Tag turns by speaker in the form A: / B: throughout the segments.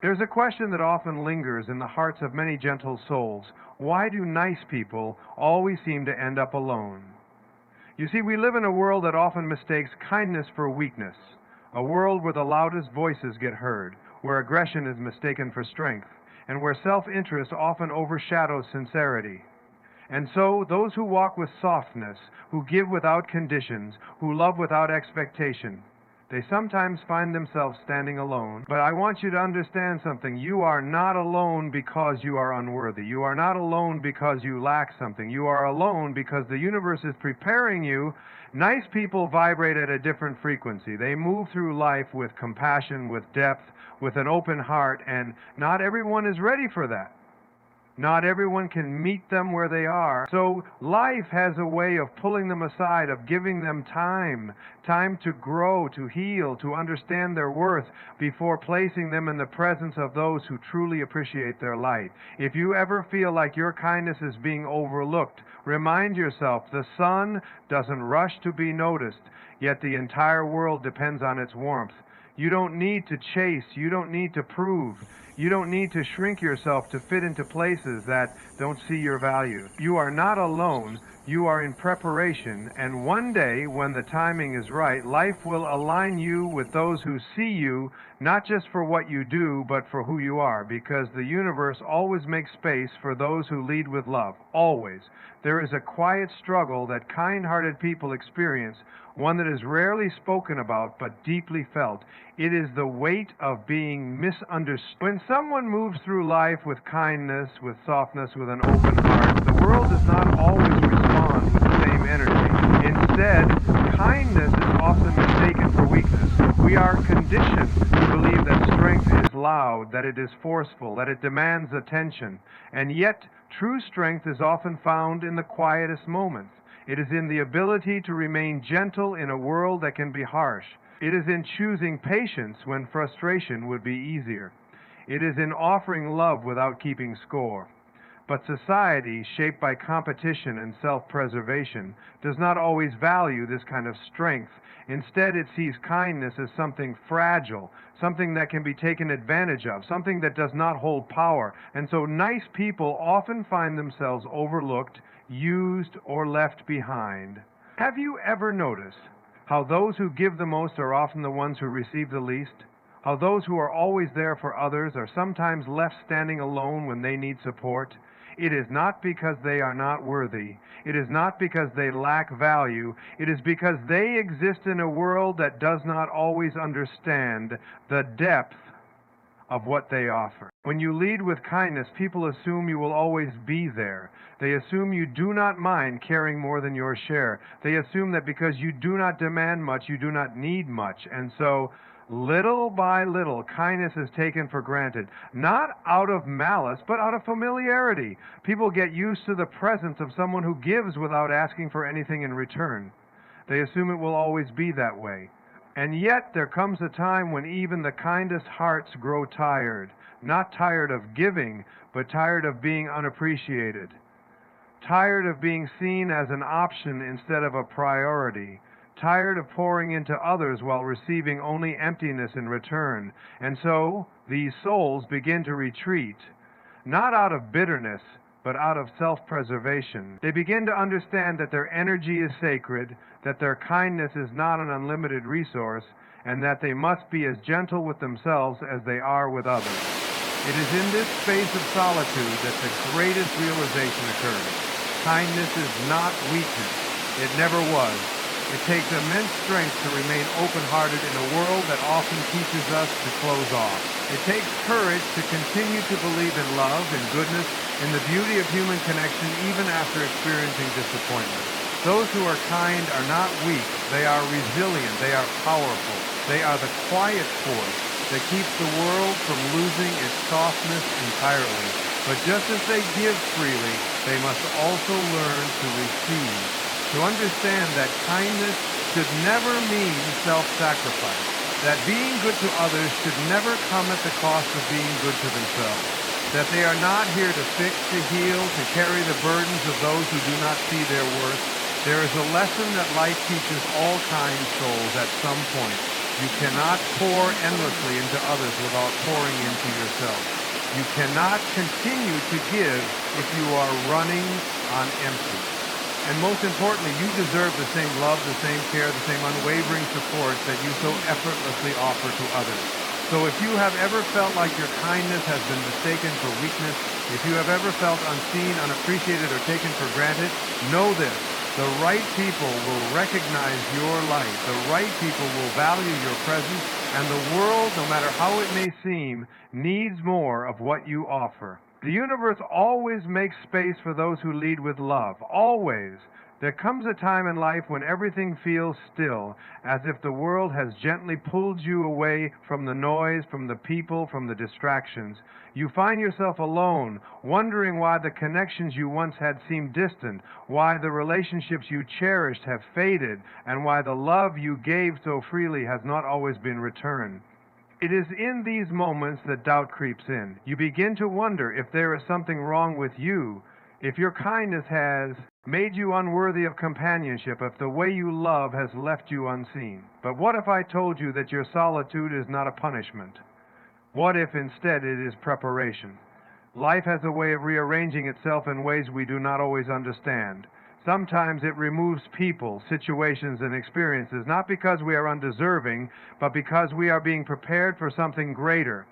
A: There's a question that often lingers in the hearts of many gentle souls. Why do nice people always seem to end up alone? You see, we live in a world that often mistakes kindness for weakness, a world where the loudest voices get heard, where aggression is mistaken for strength, and where self-interest often overshadows sincerity. And so, those who walk with softness, who give without conditions, who love without expectation, they sometimes find themselves standing alone. But I want you to understand something. You are not alone because you are unworthy. You are not alone because you lack something. You are alone because the universe is preparing you. Nice people vibrate at a different frequency. They move through life with compassion, with depth, with an open heart, and not everyone is ready for that. Not everyone can meet them where they are. So life has a way of pulling them aside, of giving them time to grow, to heal, to understand their worth before placing them in the presence of those who truly appreciate their light. If you ever feel like your kindness is being overlooked, remind yourself the sun doesn't rush to be noticed, yet the entire world depends on its warmth. You don't need to chase, you don't need to prove. You don't need to shrink yourself to fit into places that don't see your value. You are not alone. You are in preparation, and one day, when the timing is right, life will align you with those who see you, not just for what you do, but for who you are, because the universe always makes space for those who lead with love. Always. There is a quiet struggle that kind-hearted people experience, one that is rarely spoken about but deeply felt. It is the weight of being misunderstood. When someone moves through life with kindness, with softness, with an open heart, the world does not always respond with the same energy. Instead, kindness is often mistaken for weakness. We are conditioned to believe that strength is loud, that it is forceful, that it demands attention. And yet, true strength is often found in the quietest moments. It is in the ability to remain gentle in a world that can be harsh. It is in choosing patience when frustration would be easier. It is in offering love without keeping score. But society, shaped by competition and self-preservation, does not always value this kind of strength. Instead, it sees kindness as something fragile, something that can be taken advantage of, something that does not hold power. And so nice people often find themselves overlooked, used, or left behind. Have you ever noticed how those who give the most are often the ones who receive the least? How those who are always there for others are sometimes left standing alone when they need support? It is not because they are not worthy. It is not because they lack value. It is because they exist in a world that does not always understand the depth of what they offer. When you lead with kindness, people assume you will always be there. They assume you do not mind caring more than your share. They assume that because you do not demand much, you do not need much. And so, little by little, kindness is taken for granted, not out of malice, but out of familiarity. People get used to the presence of someone who gives without asking for anything in return. They assume it will always be that way. And yet there comes a time when even the kindest hearts grow tired, not tired of giving, but tired of being unappreciated, tired of being seen as an option instead of a priority, tired of pouring into others while receiving only emptiness in return. And so these souls begin to retreat, not out of bitterness, but out of self-preservation. They begin to understand that their energy is sacred, that their kindness is not an unlimited resource, and that they must be as gentle with themselves as they are with others. It is in this space of solitude that the greatest realization occurs. Kindness is not weakness. It never was. It takes immense strength to remain open-hearted in a world that often teaches us to close off. It takes courage to continue to believe in love, in goodness, in the beauty of human connection, even after experiencing disappointment. Those who are kind are not weak. They are resilient. They are powerful. They are the quiet force that keeps the world from losing its softness entirely. But just as they give freely, they must also learn to receive, to understand that kindness should never mean self-sacrifice, that being good to others should never come at the cost of being good to themselves, that they are not here to fix, to heal, to carry the burdens of those who do not see their worth. There is a lesson that life teaches all kind souls at some point. You cannot pour endlessly into others without pouring into yourself. You cannot continue to give if you are running on empty. And most importantly, you deserve the same love, the same care, the same unwavering support that you so effortlessly offer to others. So if you have ever felt like your kindness has been mistaken for weakness, if you have ever felt unseen, unappreciated, or taken for granted, know this. The right people will recognize your light. The right people will value your presence. And the world, no matter how it may seem, needs more of what you offer. The universe always makes space for those who lead with love. Always. There comes a time in life when everything feels still, as if the world has gently pulled you away from the noise, from the people, from the distractions. You find yourself alone, wondering why the connections you once had seem distant, why the relationships you cherished have faded, and why the love you gave so freely has not always been returned. It is in these moments that doubt creeps in. You begin to wonder if there is something wrong with you, if your kindness has made you unworthy of companionship, if the way you love has left you unseen. But what if I told you that your solitude is not a punishment? What if instead it is preparation? Life has a way of rearranging itself in ways we do not always understand. Sometimes it removes people, situations, and experiences, not because we are undeserving, but because we are being prepared for something greater.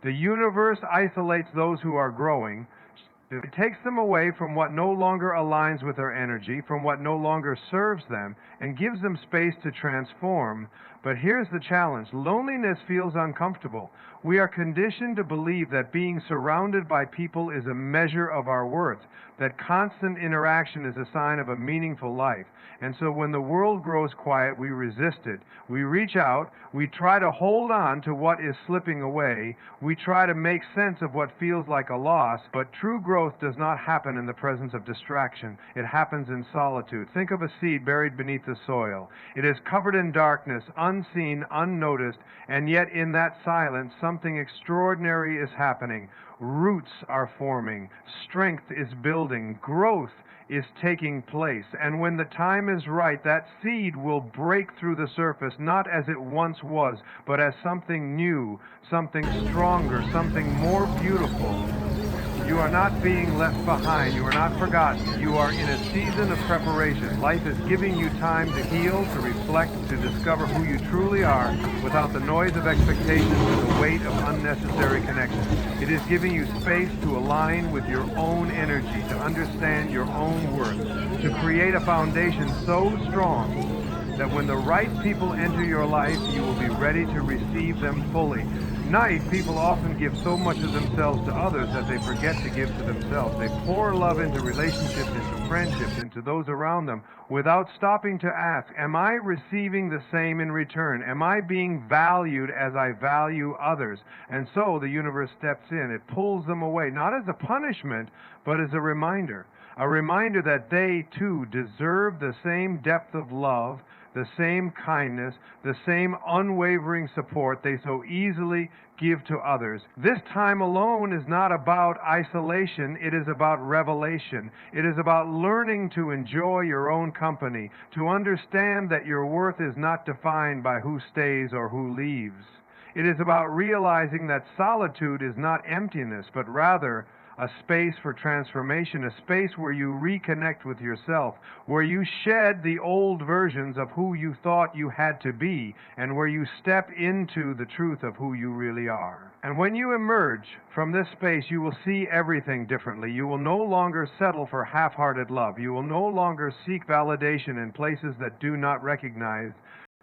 A: The universe isolates those who are growing. It takes them away from what no longer aligns with their energy, from what no longer serves them, and gives them space to transform. But here's the challenge. Loneliness feels uncomfortable. We are conditioned to believe that being surrounded by people is a measure of our worth, that constant interaction is a sign of a meaningful life. And so when the world grows quiet, we resist it. We reach out, we try to hold on to what is slipping away, we try to make sense of what feels like a loss, but true growth does not happen in the presence of distraction. It happens in solitude. Think of a seed buried beneath the soil. It is covered in darkness, unseen, unnoticed, and yet in that silence something extraordinary is happening. Roots are forming, strength is building, growth is taking place. And when the time is right, that seed will break through the surface, not as it once was, but as something new, something stronger, something more beautiful. You are not being left behind. You are not forgotten. You are in a season of preparation. Life is giving you time to heal, to reflect, to discover who you truly are without the noise of expectations and the weight of unnecessary connections. It is giving you space to align with your own energy, to understand your own worth, to create a foundation so strong that when the right people enter your life, you will be ready to receive them fully. Nice people often give so much of themselves to others that they forget to give to themselves. They pour love into relationships, into friendships, into those around them, without stopping to ask, am I receiving the same in return? Am I being valued as I value others? And so the universe steps in. It pulls them away, not as a punishment, but as a reminder that they too deserve the same depth of love, the same kindness, the same unwavering support they so easily give to others. This time alone is not about isolation, it is about revelation. It is about learning to enjoy your own company, to understand that your worth is not defined by who stays or who leaves. It is about realizing that solitude is not emptiness, but rather a space for transformation, a space where you reconnect with yourself, where you shed the old versions of who you thought you had to be, and where you step into the truth of who you really are. And when you emerge from this space, you will see everything differently. You will no longer settle for half-hearted love. You will no longer seek validation in places that do not recognize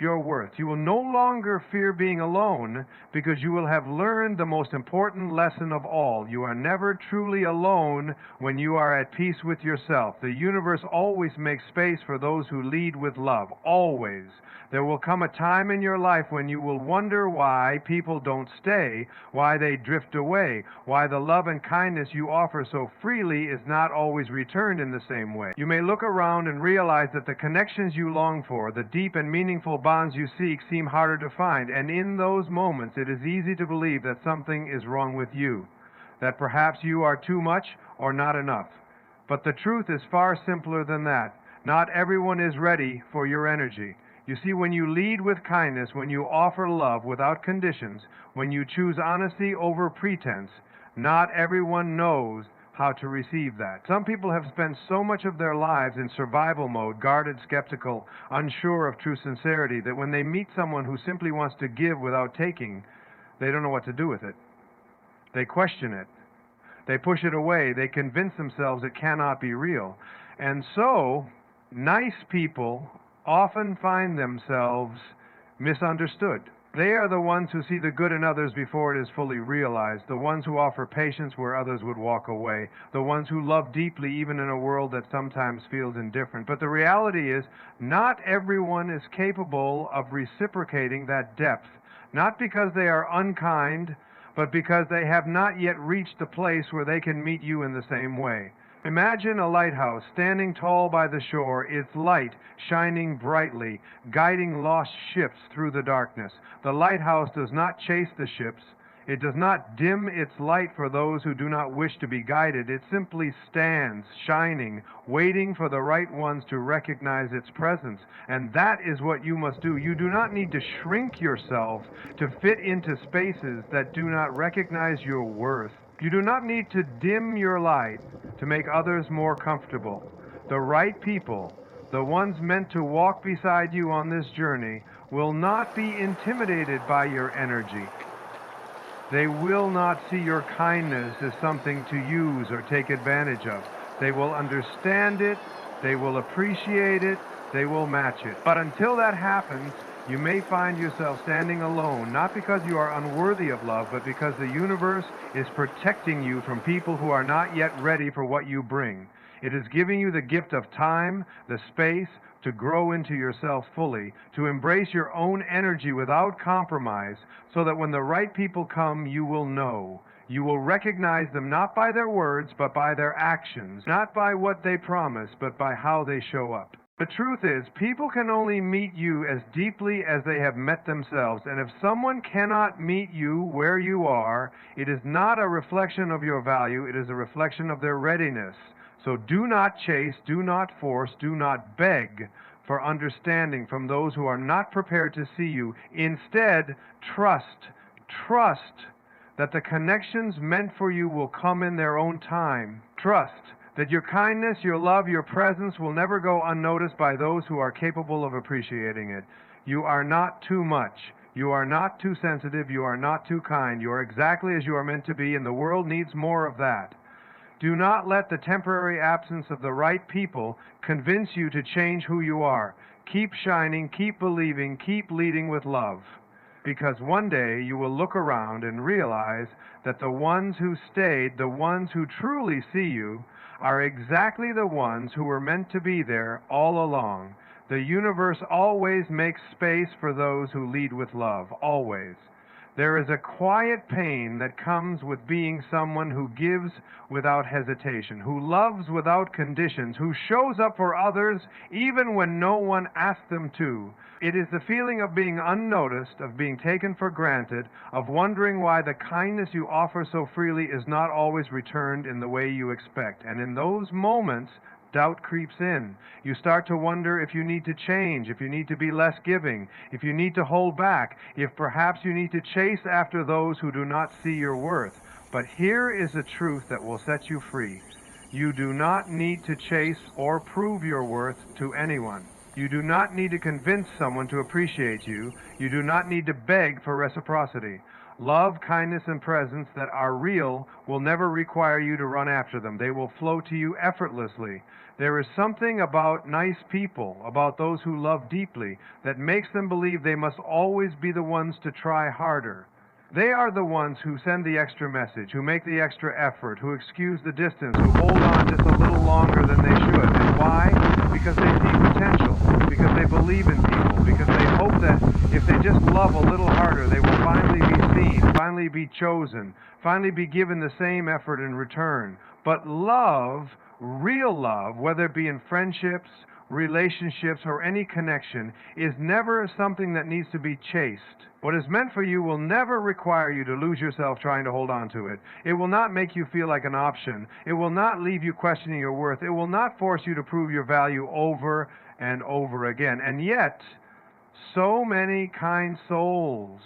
A: your worth. You will no longer fear being alone because you will have learned the most important lesson of all. You are never truly alone when you are at peace with yourself. The universe always makes space for those who lead with love. Always. There will come a time in your life when you will wonder why people don't stay, why they drift away, why the love and kindness you offer so freely is not always returned in the same way. You may look around and realize that the connections you long for, the deep and meaningful bonds you seek, seem harder to find, and in those moments it is easy to believe that something is wrong with you, that perhaps you are too much or not enough. But the truth is far simpler than that. Not everyone is ready for your energy. You see, when you lead with kindness, when you offer love without conditions, when you choose honesty over pretense, not everyone knows how to receive that. Some people have spent so much of their lives in survival mode, guarded, skeptical, unsure of true sincerity, that when they meet someone who simply wants to give without taking, they don't know what to do with it. They question it. They push it away. They convince themselves it cannot be real. And so, nice people often find themselves misunderstood. They are the ones who see the good in others before it is fully realized, the ones who offer patience where others would walk away, the ones who love deeply even in a world that sometimes feels indifferent. But the reality is, not everyone is capable of reciprocating that depth, not because they are unkind, but because they have not yet reached the place where they can meet you in the same way. Imagine a lighthouse standing tall by the shore, its light shining brightly, guiding lost ships through the darkness. The lighthouse does not chase the ships. It does not dim its light for those who do not wish to be guided. It simply stands, shining, waiting for the right ones to recognize its presence. And that is what you must do. You do not need to shrink yourself to fit into spaces that do not recognize your worth. You do not need to dim your light to make others more comfortable. The right people, the ones meant to walk beside you on this journey, will not be intimidated by your energy. They will not see your kindness as something to use or take advantage of. They will understand it, they will appreciate it, they will match it. But until that happens, you may find yourself standing alone, not because you are unworthy of love, but because the universe is protecting you from people who are not yet ready for what you bring. It is giving you the gift of time, the space, to grow into yourself fully, to embrace your own energy without compromise, so that when the right people come, you will know. You will recognize them not by their words, but by their actions, not by what they promise, but by how they show up. The truth is, people can only meet you as deeply as they have met themselves, and if someone cannot meet you where you are, it is not a reflection of your value, it is a reflection of their readiness. So do not chase, do not force, do not beg for understanding from those who are not prepared to see you. Instead, trust that the connections meant for you will come in their own time. Trust that your kindness, your love, your presence will never go unnoticed by those who are capable of appreciating it. You are not too much. You are not too sensitive. You are not too kind. You are exactly as you are meant to be, and the world needs more of that. Do not let the temporary absence of the right people convince you to change who you are. Keep shining, keep believing, keep leading with love. Because one day you will look around and realize that the ones who stayed, the ones who truly see you, are exactly the ones who were meant to be there all along. The universe always makes space for those who lead with love, always. There is a quiet pain that comes with being someone who gives without hesitation, who loves without conditions, who shows up for others even when no one asks them to. It is the feeling of being unnoticed, of being taken for granted, of wondering why the kindness you offer so freely is not always returned in the way you expect. And in those moments, doubt creeps in. You start to wonder if you need to change, if you need to be less giving, if you need to hold back, if perhaps you need to chase after those who do not see your worth. But here is a truth that will set you free. You do not need to chase or prove your worth to anyone. You do not need to convince someone to appreciate you. You do not need to beg for reciprocity. Love, kindness, and presence that are real will never require you to run after them. They will flow to you effortlessly. There is something about nice people, about those who love deeply, that makes them believe they must always be the ones to try harder. They are the ones who send the extra message, who make the extra effort, who excuse the distance, who hold on just a little longer than they should. And why? Because they see potential, because they believe in people, because they hope that if they just love a little harder, they will finally be seen, finally be chosen, finally be given the same effort in return. But love, real love, whether it be in friendships, relationships, or any connection, is never something that needs to be chased. What is meant for you will never require you to lose yourself trying to hold on to it. It will not make you feel like an option. It will not leave you questioning your worth. It will not force you to prove your value over and over again. And yet, So many kind souls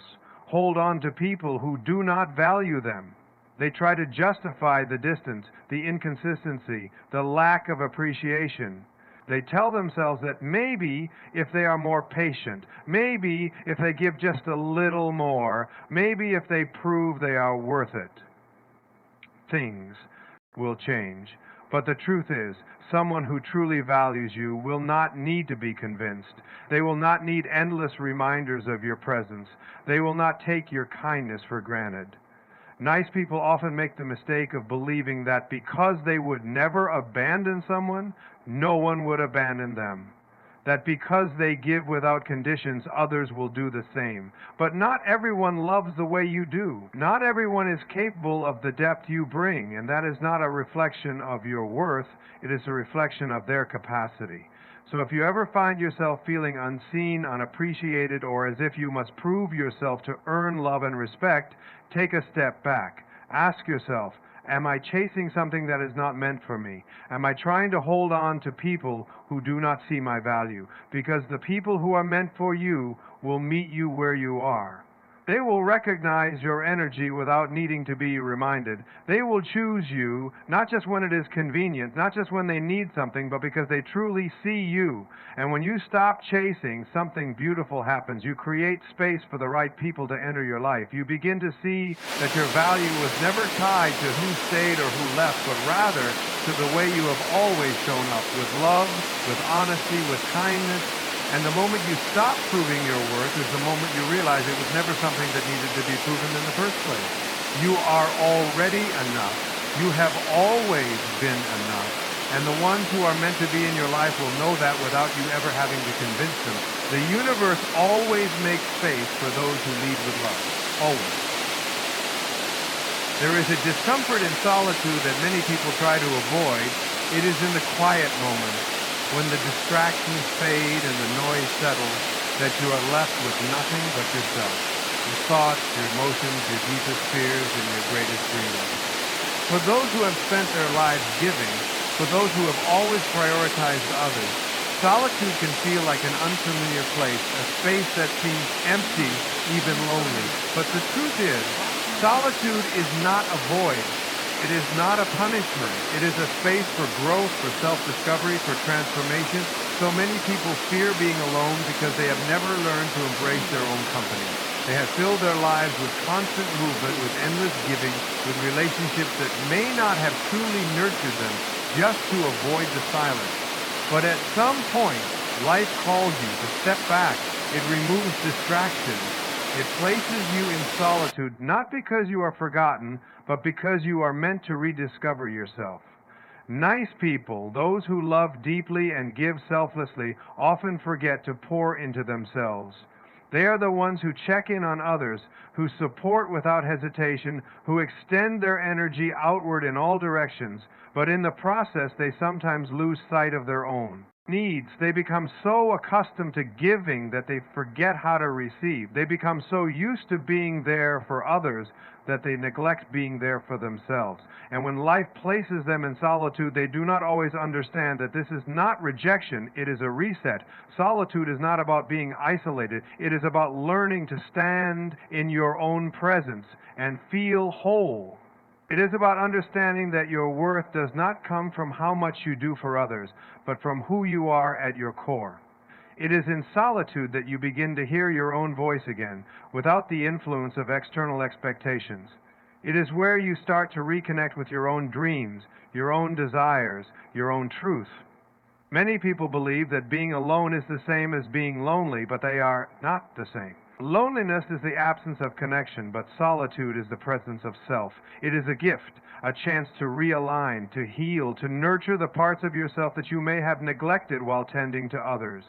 A: hold on to people who do not value them. They try to justify the distance, the inconsistency, the lack of appreciation. They tell themselves that maybe if they are more patient, maybe if they give just a little more, maybe if they prove they are worth it, things will change. But the truth is, someone who truly values you will not need to be convinced. They will not need endless reminders of your presence. They will not take your kindness for granted. Nice people often make the mistake of believing that because they would never abandon someone, no one would abandon them. That because they give without conditions, others will do the same. But not everyone loves the way you do. Not everyone is capable of the depth you bring, and that is not a reflection of your worth, it is a reflection of their capacity. So if you ever find yourself feeling unseen, unappreciated, or as if you must prove yourself to earn love and respect, take a step back. Ask yourself, am I chasing something that is not meant for me? Am I trying to hold on to people who do not see my value? Because the people who are meant for you will meet you where you are. They will recognize your energy without needing to be reminded. They will choose you, not just when it is convenient, not just when they need something, but because they truly see you. And when you stop chasing, something beautiful happens. You create space for the right people to enter your life. You begin to see that your value was never tied to who stayed or who left, but rather to the way you have always shown up, with love, with honesty, with kindness. And the moment you stop proving your worth is the moment you realize it was never something that needed to be proven in the first place. You are already enough. You have always been enough. And the ones who are meant to be in your life will know that without you ever having to convince them. The universe always makes space for those who lead with love. Always. There is a discomfort in solitude that many people try to avoid. It is in the quiet moments, when the distractions fade and the noise settles, that you are left with nothing but yourself, your thoughts, your emotions, your deepest fears, and your greatest dreams. For those who have spent their lives giving, for those who have always prioritized others, solitude can feel like an unfamiliar place, a space that seems empty, even lonely. But the truth is, solitude is not a void. It is not a punishment. It is a space for growth, for self-discovery, for transformation. So many people fear being alone because they have never learned to embrace their own company. They have filled their lives with constant movement, with endless giving, with relationships that may not have truly nurtured them, just to avoid the silence. But at some point, life calls you to step back. It removes distractions. It places you in solitude, not because you are forgotten, but because you are meant to rediscover yourself. Nice people, those who love deeply and give selflessly, often forget to pour into themselves. They are the ones who check in on others, who support without hesitation, who extend their energy outward in all directions, but in the process they sometimes lose sight of their own needs. They become so accustomed to giving that they forget how to receive. They become so used to being there for others that they neglect being there for themselves. And when life places them in solitude, they do not always understand that this is not rejection, it is a reset. Solitude is not about being isolated. It is about learning to stand in your own presence and feel whole. It is about understanding that your worth does not come from how much you do for others, but from who you are at your core. It is in solitude that you begin to hear your own voice again, without the influence of external expectations. It is where you start to reconnect with your own dreams, your own desires, your own truth. Many people believe that being alone is the same as being lonely, but they are not the same. Loneliness is the absence of connection, but solitude is the presence of self. It is a gift, a chance to realign, to heal, to nurture the parts of yourself that you may have neglected while tending to others.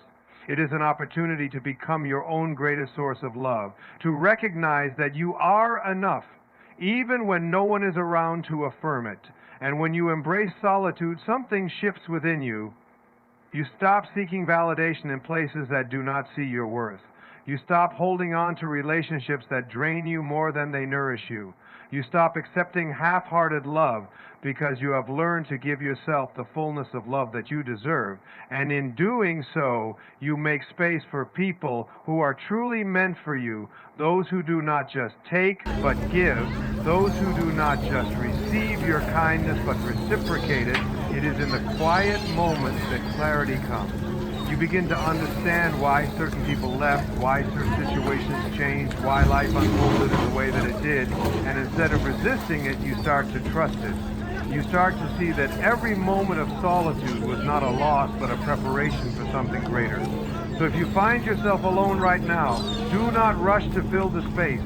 A: It is an opportunity to become your own greatest source of love, to recognize that you are enough, even when no one is around to affirm it. And when you embrace solitude, something shifts within you. You stop seeking validation in places that do not see your worth. You stop holding on to relationships that drain you more than they nourish you. You stop accepting half-hearted love because you have learned to give yourself the fullness of love that you deserve. And in doing so, you make space for people who are truly meant for you, those who do not just take but give, those who do not just receive your kindness but reciprocate it. It is in the quiet moments that clarity comes. You begin to understand why certain people left, why certain situations changed, why life unfolded in the way that it did, and instead of resisting it, you start to trust it. You start to see that every moment of solitude was not a loss, but a preparation for something greater. So if you find yourself alone right now, do not rush to fill the space.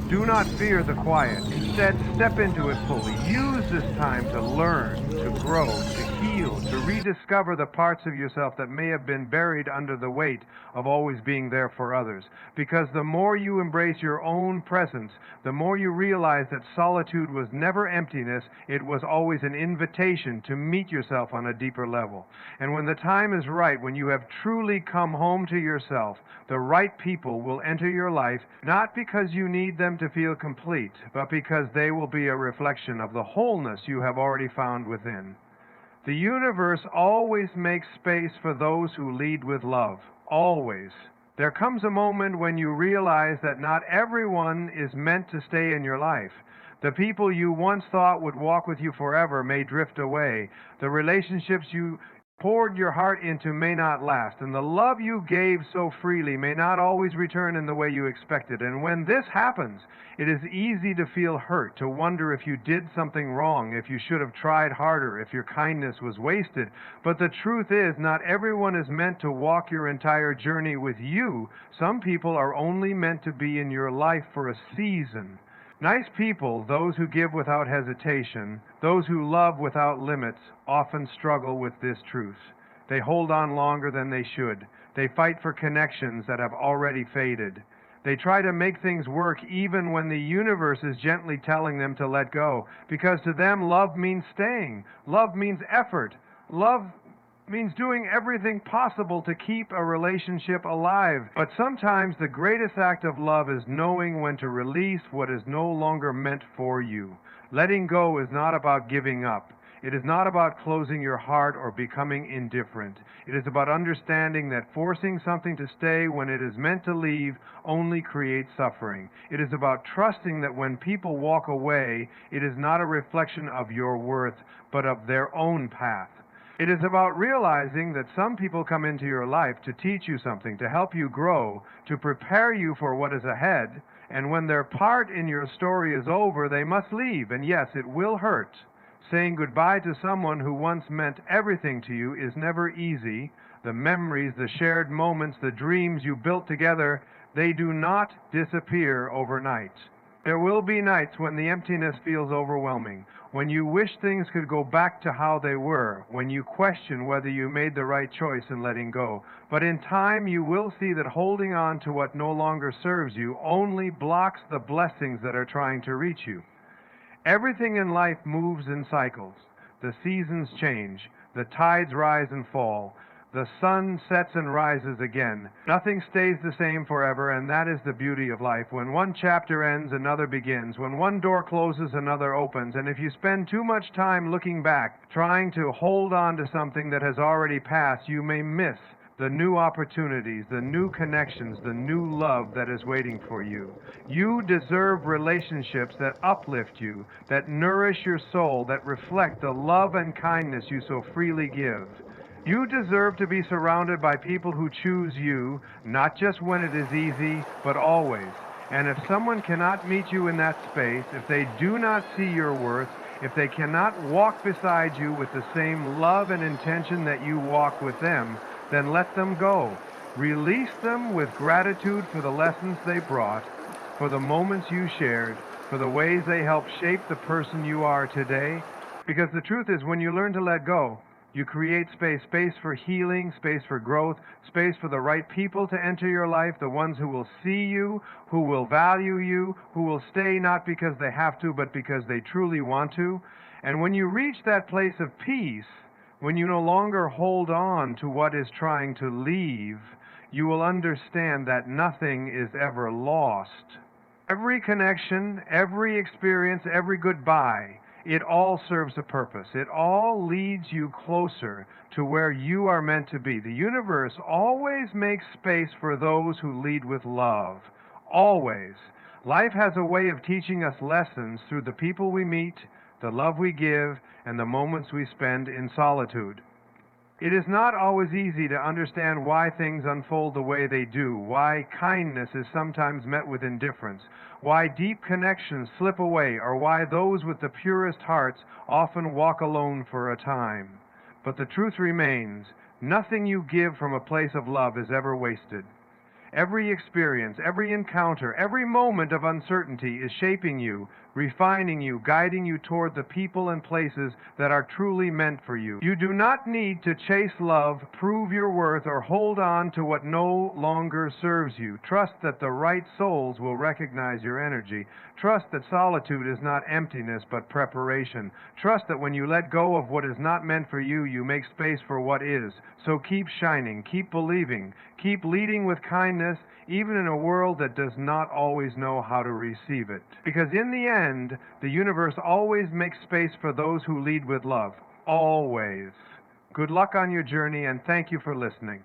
A: Do not fear the quiet. Instead, step into it fully. Use this time to learn, to grow, to heal, to rediscover the parts of yourself that may have been buried under the weight of always being there for others. Because the more you embrace your own presence, the more you realize that solitude was never emptiness, it was always an invitation to meet yourself on a deeper level. And when the time is right, when you have truly come home to yourself, the right people will enter your life, not because you need them to feel complete, but because they will be a reflection of the wholeness you have already found within. The universe always makes space for those who lead with love. Always. There comes a moment when you realize that not everyone is meant to stay in your life. The people you once thought would walk with you forever may drift away. The relationships you poured your heart into may not last, and the love you gave so freely may not always return in the way you expected. And when this happens, it is easy to feel hurt, to wonder if you did something wrong, if you should have tried harder, if your kindness was wasted. But the truth is, not everyone is meant to walk your entire journey with you. Some people are only meant to be in your life for a season. Nice people, those who give without hesitation, those who love without limits, often struggle with this truth. They hold on longer than they should. They fight for connections that have already faded. They try to make things work even when the universe is gently telling them to let go, because to them love means staying. Love means effort. Love means doing everything possible to keep a relationship alive. But sometimes the greatest act of love is knowing when to release what is no longer meant for you. Letting go is not about giving up. It is not about closing your heart or becoming indifferent. It is about understanding that forcing something to stay when it is meant to leave only creates suffering. It is about trusting that when people walk away, it is not a reflection of your worth, but of their own path. It is about realizing that some people come into your life to teach you something, to help you grow, to prepare you for what is ahead, and when their part in your story is over, they must leave, and yes, it will hurt. Saying goodbye to someone who once meant everything to you is never easy. The memories, the shared moments, the dreams you built together, they do not disappear overnight. There will be nights when the emptiness feels overwhelming, when you wish things could go back to how they were, when you question whether you made the right choice in letting go. But in time, you will see that holding on to what no longer serves you only blocks the blessings that are trying to reach you. Everything in life moves in cycles. The seasons change. The tides rise and fall. The sun sets and rises again. Nothing stays the same forever, and that is the beauty of life. When one chapter ends, another begins. When one door closes, another opens. And if you spend too much time looking back, trying to hold on to something that has already passed, you may miss the new opportunities, the new connections, the new love that is waiting for you. You deserve relationships that uplift you, that nourish your soul, that reflect the love and kindness you so freely give. You deserve to be surrounded by people who choose you, not just when it is easy, but always. And if someone cannot meet you in that space, if they do not see your worth, if they cannot walk beside you with the same love and intention that you walk with them, then let them go. Release them with gratitude for the lessons they brought, for the moments you shared, for the ways they helped shape the person you are today. Because the truth is, when you learn to let go, you create space for healing, space for growth, space for the right people to enter your life, the ones who will see you, who will value you, who will stay not because they have to, but because they truly want to. And when you reach that place of peace, when you no longer hold on to what is trying to leave, you will understand that nothing is ever lost. Every connection, every experience, every goodbye, it all serves a purpose. It all leads you closer to where you are meant to be. The universe always makes space for those who lead with love. Always. Life has a way of teaching us lessons through the people we meet, the love we give, and the moments we spend in solitude. It is not always easy to understand why things unfold the way they do, why kindness is sometimes met with indifference, why deep connections slip away, or why those with the purest hearts often walk alone for a time. But the truth remains, nothing you give from a place of love is ever wasted. Every experience, every encounter, every moment of uncertainty is shaping you, refining you, guiding you toward the people and places that are truly meant for you. You do not need to chase love, prove your worth, or hold on to what no longer serves you. Trust that the right souls will recognize your energy. Trust that solitude is not emptiness but preparation. Trust that when you let go of what is not meant for you, you make space for what is. So keep shining, keep believing, keep leading with kindness, even in a world that does not always know how to receive it. Because in the end, the universe always makes space for those who lead with love. Always. Good luck on your journey, and thank you for listening.